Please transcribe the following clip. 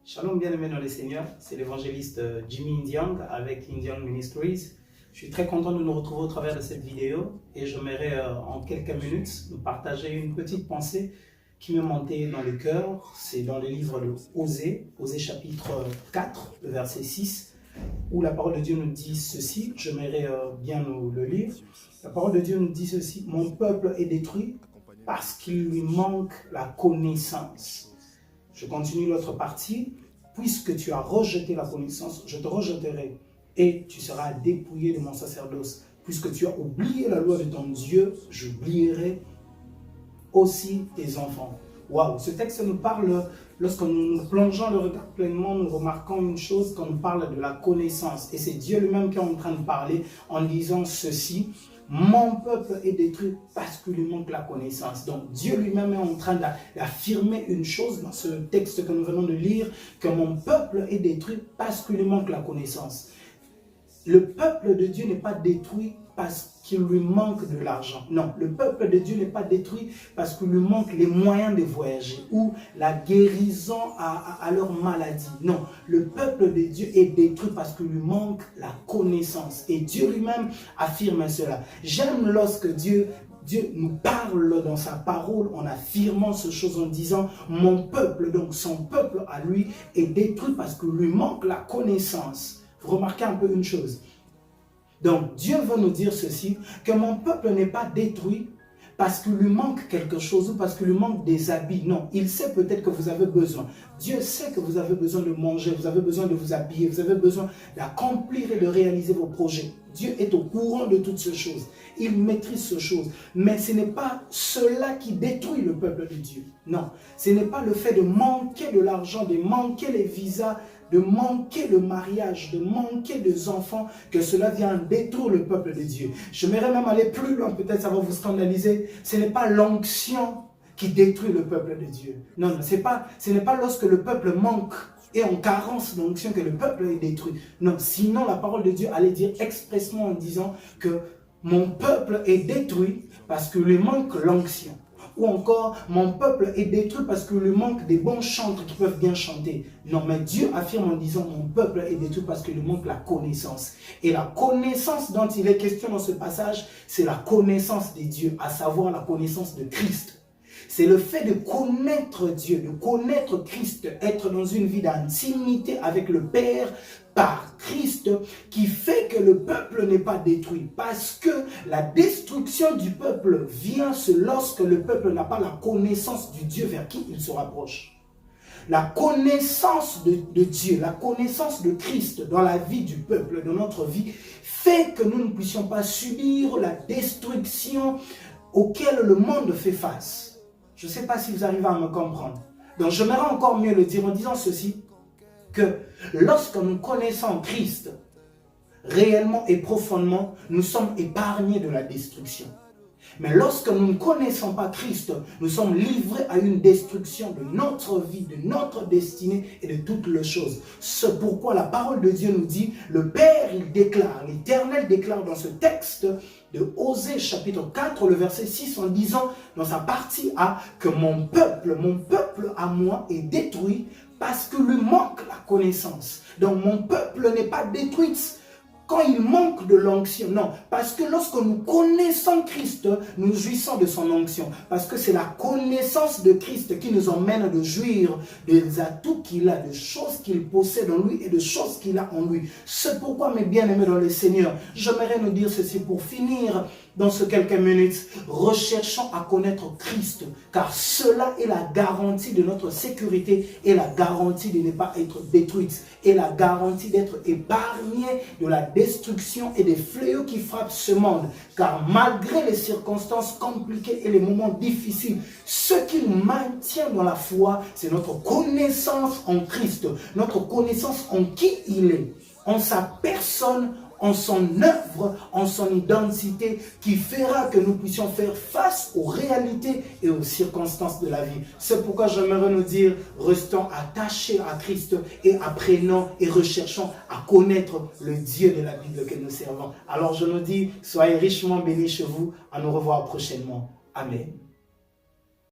Shalom, bien-aimés dans le Seigneur, c'est l'évangéliste Jimmy Indiang avec Indiang Ministries. Je suis très content de nous retrouver au travers de cette vidéo et j'aimerais en quelques minutes nous partager une petite pensée qui m'est montée dans le cœur. C'est dans le livre de Osée chapitre 4, le verset 6, où la parole de Dieu nous dit ceci. J'aimerais bien nous le lire. La parole de Dieu nous dit ceci: mon peuple est détruit parce qu'il lui manque la connaissance. Je continue l'autre partie. Puisque tu as rejeté la connaissance, je te rejetterai et tu seras dépouillé de mon sacerdoce. Puisque tu as oublié la loi de ton Dieu, j'oublierai aussi tes enfants. Waouh, ce texte nous parle, lorsque nous plongeons le regard pleinement, nous remarquons une chose, quand nous parle de la connaissance. Et c'est Dieu lui-même qui est en train de parler en disant ceci: mon peuple est détruit parce qu'il lui manque la connaissance. Donc Dieu lui-même est en train d'affirmer une chose dans ce texte que nous venons de lire, que mon peuple est détruit parce qu'il lui manque la connaissance. Le peuple de Dieu n'est pas détruit parce qu'il lui manque de l'argent. Non, le peuple de Dieu n'est pas détruit parce qu'il lui manque les moyens de voyager ou la guérison à leur maladie. Non, le peuple de Dieu est détruit parce qu'il lui manque la connaissance. Et Dieu lui-même affirme cela. J'aime lorsque Dieu nous parle dans sa parole en affirmant ce chose, en disant mon peuple, donc son peuple à lui, est détruit parce qu'il lui manque la connaissance. Vous remarquez un peu une chose. Donc Dieu veut nous dire ceci, que mon peuple n'est pas détruit parce qu'il lui manque quelque chose ou parce qu'il lui manque des habits. Non, il sait peut-être que vous avez besoin. Dieu sait que vous avez besoin de manger, vous avez besoin de vous habiller, vous avez besoin d'accomplir et de réaliser vos projets. Dieu est au courant de toutes ces choses. Il maîtrise ces choses. Mais ce n'est pas cela qui détruit le peuple de Dieu. Non, ce n'est pas le fait de manquer de l'argent, de manquer les visas, de manquer le mariage, de manquer des enfants, que cela vient détruire le peuple de Dieu. J'aimerais même aller plus loin, peut-être ça va vous scandaliser. Ce n'est pas l'onction qui détruit le peuple de Dieu. Non, non, ce n'est pas lorsque le peuple manque et en carence d'onction que le peuple est détruit. Non, sinon la parole de Dieu allait dire expressement en disant que mon peuple est détruit parce qu'il lui manque l'onction. Ou encore, mon peuple est détruit parce qu'il lui manque des bons chanteurs qui peuvent bien chanter. Non, mais Dieu affirme en disant, mon peuple est détruit parce qu'il lui manque la connaissance. Et la connaissance dont il est question dans ce passage, c'est la connaissance de Dieu, à savoir la connaissance de Christ. C'est le fait de connaître Dieu, de connaître Christ, être dans une vie d'intimité avec le Père par Christ, qui fait que le peuple n'est pas détruit. Parce que la destruction du peuple vient lorsque le peuple n'a pas la connaissance du Dieu vers qui il se rapproche. La connaissance de Dieu, la connaissance de Christ dans la vie du peuple, dans notre vie, fait que nous ne puissions pas subir la destruction auquel le monde fait face. Je ne sais pas si vous arrivez à me comprendre. Donc, j'aimerais encore mieux le dire en disant ceci, que lorsque nous connaissons Christ, réellement et profondément, nous sommes épargnés de la destruction. Mais lorsque nous ne connaissons pas Christ, nous sommes livrés à une destruction de notre vie, de notre destinée et de toutes les choses. C'est pourquoi la parole de Dieu nous dit, le Père, il déclare, l'Éternel déclare dans ce texte de Osée chapitre 4, le verset 6, en disant dans sa partie A, que mon peuple à moi est détruit parce que lui manque la connaissance. Donc mon peuple n'est pas détruit quand il manque de l'onction, non, parce que lorsque nous connaissons Christ, nous jouissons de son onction, parce que c'est la connaissance de Christ qui nous emmène de jouir des atouts qu'il a, des choses qu'il possède en lui et des choses qu'il a en lui. C'est pourquoi, mes bien-aimés dans le Seigneur, j'aimerais nous dire ceci pour finir dans ces quelques minutes. Recherchons à connaître Christ, car cela est la garantie de notre sécurité et la garantie de ne pas être détruite et la garantie d'être épargné de la destruction et des fléaux qui frappent ce monde. Car malgré les circonstances compliquées et les moments difficiles, ce qui nous maintient dans la foi, c'est notre connaissance en Christ, notre connaissance en qui il est, en sa personne, en son œuvre, en son identité, qui fera que nous puissions faire face aux réalités et aux circonstances de la vie. C'est pourquoi j'aimerais nous dire, restons attachés à Christ et apprenons et recherchons à connaître le Dieu de la Bible que nous servons. Alors je nous dis, soyez richement bénis chez vous, à nous revoir prochainement. Amen.